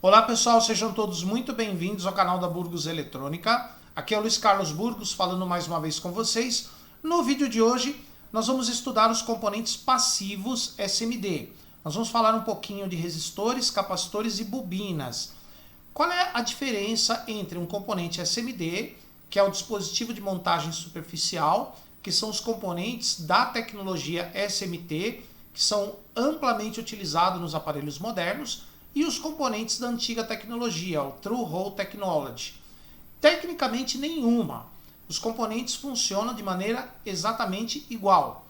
Olá pessoal, sejam todos muito bem-vindos ao canal da Burgos Eletrônica. Aqui é o Luiz Carlos Burgos falando mais uma vez com vocês. No vídeo de hoje nós vamos estudar os componentes passivos SMD. Nós vamos falar um pouquinho de resistores, capacitores e bobinas. Qual é a diferença entre um componente SMD, que é o dispositivo de montagem superficial, que são os componentes da tecnologia SMT, que são amplamente utilizados nos aparelhos modernos, e os componentes da antiga tecnologia, o Through Hole Technology? Tecnicamente nenhuma. Os componentes funcionam de maneira exatamente igual.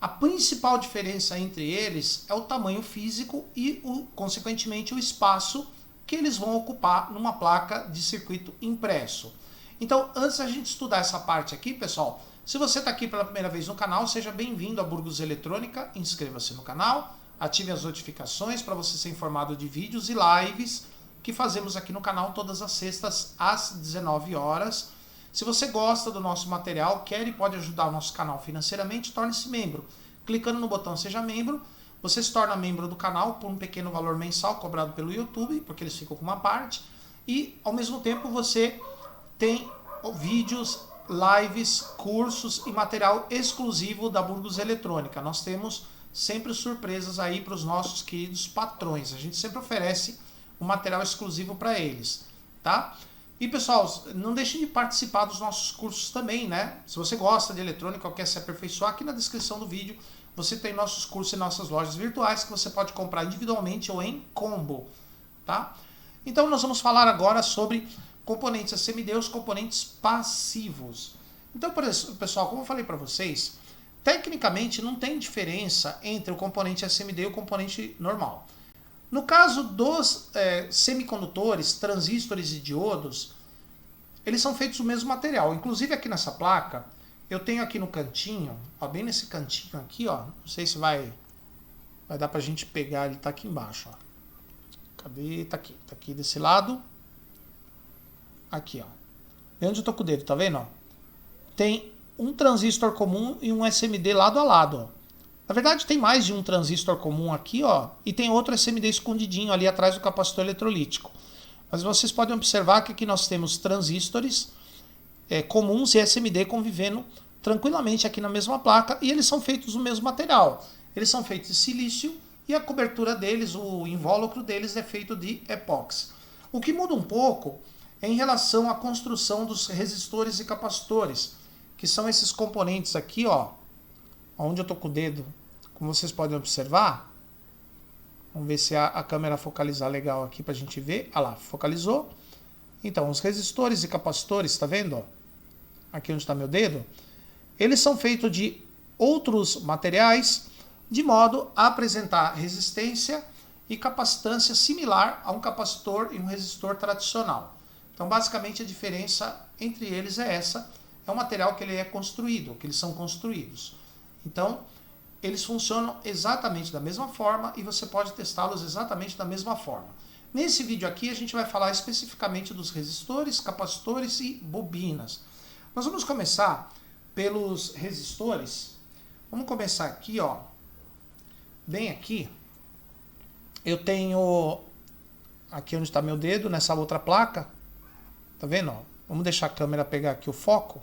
A principal diferença entre eles é o tamanho físico e, consequentemente, o espaço que eles vão ocupar numa placa de circuito impresso. Então, antes da gente estudar essa parte aqui, pessoal, se você está aqui pela primeira vez no canal, seja bem-vindo a Burgos Eletrônica, inscreva-se no canal, ative as notificações para você ser informado de vídeos e lives que fazemos aqui no canal todas as sextas às 19 horas. Se você gosta do nosso material, quer e pode ajudar o nosso canal financeiramente, torne-se membro. Clicando no botão Seja Membro, você se torna membro do canal por um pequeno valor mensal cobrado pelo YouTube, porque eles ficam com uma parte, e ao mesmo tempo você tem vídeos, lives, cursos e material exclusivo da Burgos Eletrônica. Nós temos sempre surpresas aí para os nossos queridos patrões. A gente sempre oferece um material exclusivo para eles, tá? E pessoal, não deixem de participar dos nossos cursos também, né? Se você gosta de eletrônica ou quer se aperfeiçoar, aqui na descrição do vídeo você tem nossos cursos e nossas lojas virtuais que você pode comprar individualmente ou em combo, tá? Então nós vamos falar agora sobre componentes SMD, os componentes passivos. Então, pessoal, como eu falei para vocês, tecnicamente não tem diferença entre o componente SMD e o componente normal. No caso dos semicondutores, transistores e diodos, eles são feitos do mesmo material. Inclusive aqui nessa placa, eu tenho aqui no cantinho, ó, bem nesse cantinho aqui, ó, não sei se vai dar pra gente pegar, ele tá aqui embaixo, ó. Cadê? Tá aqui desse lado. Aqui, ó. E onde eu tô com o dedo, tá vendo? Ó? Tem um transistor comum e um SMD lado a lado, ó. Na verdade tem mais de um transistor comum aqui, ó, e tem outro SMD escondidinho ali atrás do capacitor eletrolítico. Mas vocês podem observar que aqui nós temos transistores comuns e SMD convivendo tranquilamente aqui na mesma placa, e eles são feitos do mesmo material. Eles são feitos de silício e a cobertura deles, o invólucro deles é feito de epóxi. O que muda um pouco é em relação à construção dos resistores e capacitores, que são esses componentes aqui, ó, onde eu tô com o dedo, como vocês podem observar. Vamos ver se a câmera focalizar legal aqui pra gente ver. Ah lá, focalizou. Então, os resistores e capacitores, tá vendo? Ó? Aqui onde está meu dedo. Eles são feitos de outros materiais, de modo a apresentar resistência e capacitância similar a um capacitor e um resistor tradicional. Então, basicamente, a diferença entre eles é essa. É o material que ele é construído, que eles são construídos. Então, eles funcionam exatamente da mesma forma e você pode testá-los exatamente da mesma forma. Nesse vídeo aqui, a gente vai falar especificamente dos resistores, capacitores e bobinas. Nós vamos começar pelos resistores. Vamos começar aqui, ó. Bem aqui. Eu tenho aqui onde está meu dedo, nessa outra placa. Tá vendo? Ó? Vamos deixar a câmera pegar aqui o foco.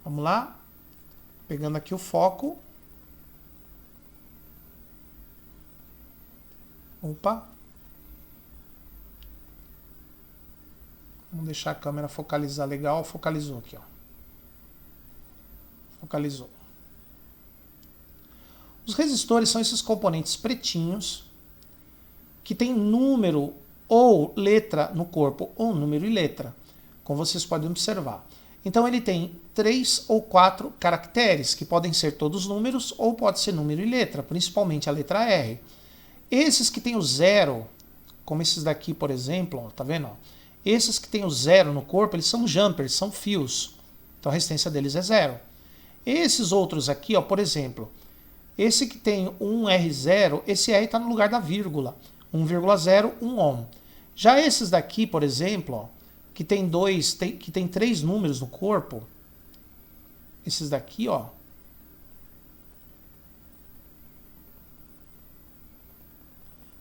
Vamos lá. Pegando aqui o foco. Opa. Vamos deixar a câmera focalizar legal. Focalizou aqui, ó. Focalizou. Os resistores são esses componentes pretinhos que tem número ou letra no corpo, ou número e letra, como vocês podem observar. Então ele tem 3 ou 4 caracteres, que podem ser todos números ou pode ser número e letra, principalmente a letra R. Esses que tem o 0, como esses daqui, por exemplo, ó, tá vendo? Ó? Esses que tem o 0 no corpo, eles são jumpers, são fios. Então a resistência deles é 0. Esses outros aqui, ó, por exemplo, esse que tem um R0, esse R está no lugar da vírgula. 1,0, 1 ohm. Já esses daqui, por exemplo, ó, que tem 3 números no corpo, esses daqui, ó,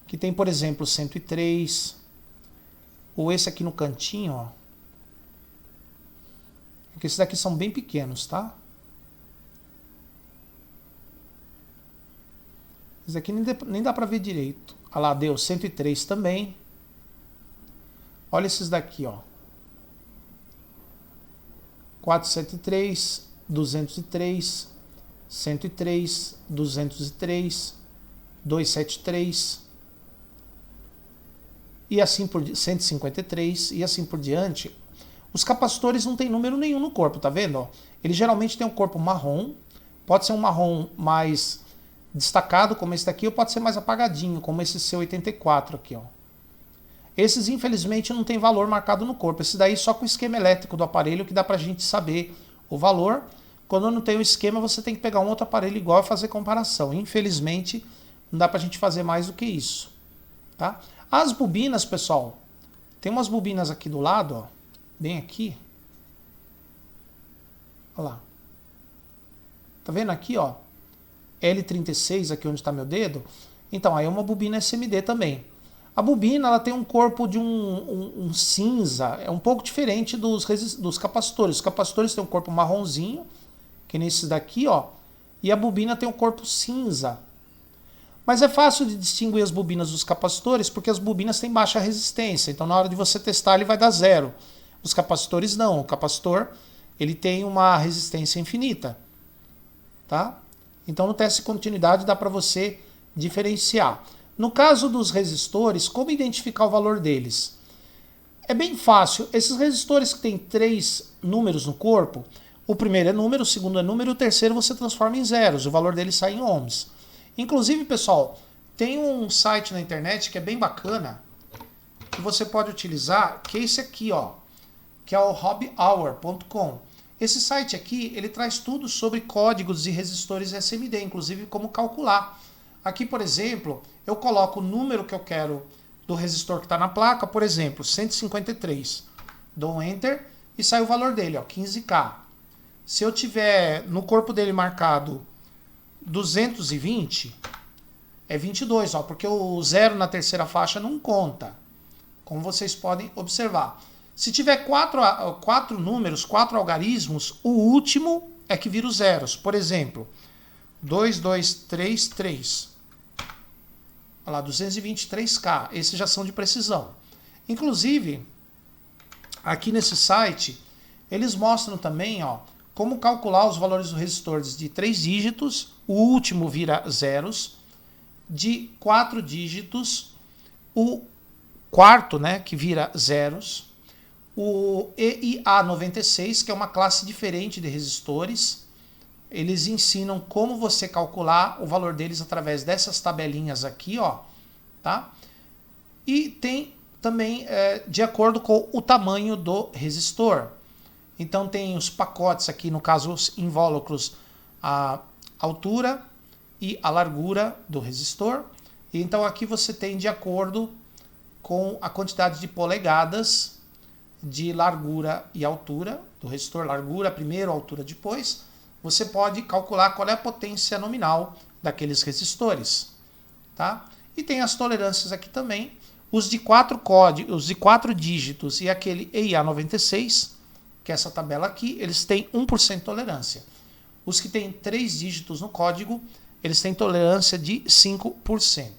que tem, por exemplo, 103, ou esse aqui no cantinho, ó. Porque esses daqui são bem pequenos, tá? Esse aqui nem dá pra ver direito. Olha lá, deu 103 também. Olha esses daqui, ó. 473, 203, 103, 203, 273 e assim por 153 e assim por diante. Os capacitores não tem número nenhum no corpo, tá vendo? Ó? Ele geralmente tem um corpo marrom, pode ser um marrom mais destacado como esse daqui, ou pode ser mais apagadinho, como esse C84 aqui, ó. Esses, infelizmente, não tem valor marcado no corpo. Esse daí só com o esquema elétrico do aparelho que dá pra gente saber o valor. Quando não tem o esquema, você tem que pegar um outro aparelho igual e fazer comparação. Infelizmente, não dá pra gente fazer mais do que isso. Tá? As bobinas, pessoal, tem umas bobinas aqui do lado, ó, bem aqui. Olha lá. Tá vendo aqui, ó? L36, aqui onde está meu dedo. Então, aí é uma bobina SMD também. A bobina, ela tem um corpo de um cinza, é um pouco diferente dos capacitores. Os capacitores têm um corpo marronzinho, que nem esses daqui, ó. E a bobina tem um corpo cinza. Mas é fácil de distinguir as bobinas dos capacitores, porque as bobinas têm baixa resistência. Então, na hora de você testar, ele vai dar 0. Os capacitores não. O capacitor, ele tem uma resistência infinita. Tá? Então, no teste de continuidade, dá para você diferenciar. No caso dos resistores, como identificar o valor deles? É bem fácil. Esses resistores que têm 3 números no corpo, o primeiro é número, o segundo é número, e o terceiro você transforma em zeros. O valor dele sai em ohms. Inclusive, pessoal, tem um site na internet que é bem bacana, que você pode utilizar, que é esse aqui, ó, que é o hobbyhour.com. Esse site aqui, ele traz tudo sobre códigos de resistores SMD, inclusive como calcular. Aqui, por exemplo, eu coloco o número que eu quero do resistor que está na placa, por exemplo, 153. Dou um Enter e sai o valor dele, ó, 15K. Se eu tiver no corpo dele marcado 220, é 22, ó, porque o zero na terceira faixa não conta, como vocês podem observar. Se tiver quatro números, 4 algarismos, o último é que vira os zeros. Por exemplo, 2233. Olha lá, 223K. Esses já são de precisão. Inclusive, aqui nesse site, eles mostram também, ó, como calcular os valores dos resistores de 3 dígitos, o último vira zeros, de 4 dígitos, o quarto, né, que vira zeros, o EIA96, que é uma classe diferente de resistores. Eles ensinam como você calcular o valor deles através dessas tabelinhas aqui, ó, tá? E tem também de acordo com o tamanho do resistor. Então tem os pacotes aqui, no caso os invólucros, a altura e a largura do resistor. E então aqui você tem de acordo com a quantidade de polegadas de largura e altura do resistor, largura primeiro, altura depois. Você pode calcular qual é a potência nominal daqueles resistores, tá? E tem as tolerâncias aqui também, os de 4 códigos, os de 4 dígitos e aquele EIA96, que é essa tabela aqui, eles têm 1% de tolerância. Os que têm 3 dígitos no código, eles têm tolerância de 5%.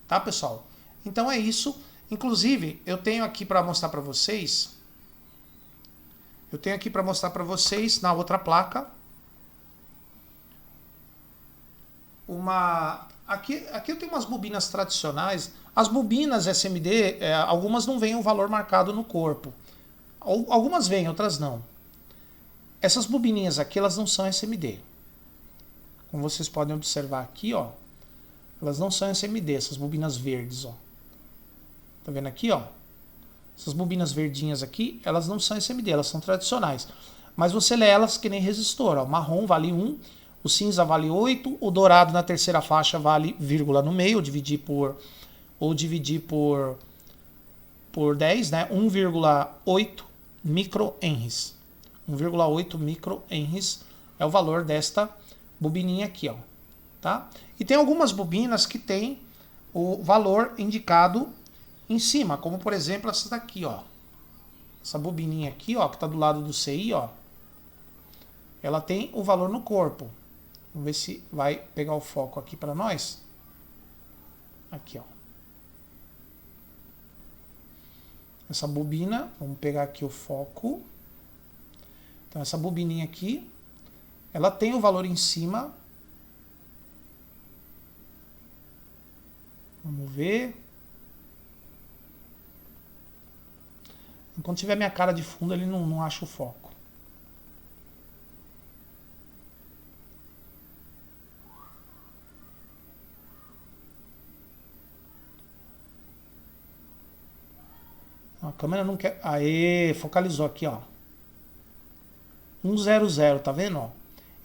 Tá, pessoal? Então é isso. Inclusive, eu tenho aqui para mostrar para vocês, na outra placa, aqui eu tenho umas bobinas tradicionais. As bobinas SMD, algumas não vêm o valor marcado no corpo. Algumas vêm, outras não. Essas bobininhas aqui, elas não são SMD. Como vocês podem observar aqui, ó, elas não são SMD, essas bobinas verdes, ó. Tá vendo aqui, ó? Essas bobinas verdinhas aqui, elas não são SMD, elas são tradicionais. Mas você lê elas que nem resistor, ó. O marrom vale 1, o cinza vale 8, o dourado na terceira faixa vale vírgula no meio, dividir por 10, né? 1,8 microhenries. 1,8 microhenries é o valor desta bobininha aqui, ó, tá? E tem algumas bobinas que tem o valor indicado em cima, como por exemplo essa daqui, ó. Essa bobininha aqui, ó, que está do lado do CI, ó. Ela tem o valor no corpo. Vamos ver se vai pegar o foco aqui para nós. Aqui, ó. Essa bobina, vamos pegar aqui o foco. Então essa bobininha aqui, ela tem o valor em cima. Vamos ver. Quando tiver minha cara de fundo, ele não acha o foco. A câmera não quer... Aê, focalizou aqui, ó. 100, tá vendo? Ó?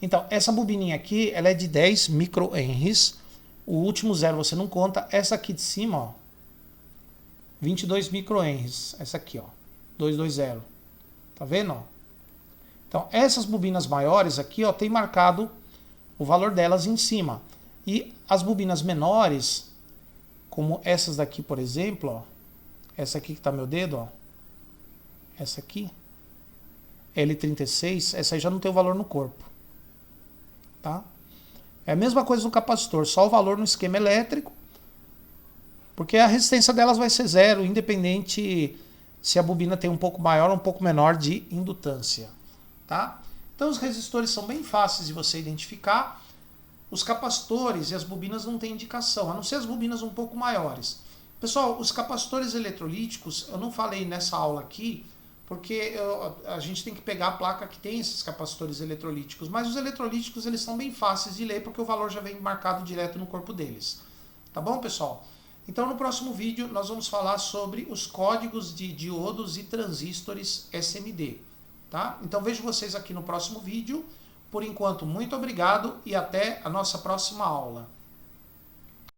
Então, essa bobininha aqui, ela é de 10 microhenries. O último zero você não conta. Essa aqui de cima, ó. 22 microhenries. Essa aqui, ó. 220. Tá vendo? Ó? Então, essas bobinas maiores aqui, ó, tem marcado o valor delas em cima. E as bobinas menores, como essas daqui, por exemplo, ó. Essa aqui que tá meu dedo, ó. Essa aqui. L36, essa aí já não tem o valor no corpo. Tá? É a mesma coisa no capacitor, só o valor no esquema elétrico. Porque a resistência delas vai ser zero, independente se a bobina tem um pouco maior ou um pouco menor de indutância. Tá? Então os resistores são bem fáceis de você identificar. Os capacitores e as bobinas não têm indicação, a não ser as bobinas um pouco maiores. Pessoal, os capacitores eletrolíticos, eu não falei nessa aula aqui, porque a gente tem que pegar a placa que tem esses capacitores eletrolíticos. Mas os eletrolíticos, eles são bem fáceis de ler, porque o valor já vem marcado direto no corpo deles. Tá bom, pessoal? Então, no próximo vídeo, nós vamos falar sobre os códigos de diodos e transistores SMD. Tá? Então, vejo vocês aqui no próximo vídeo. Por enquanto, muito obrigado e até a nossa próxima aula.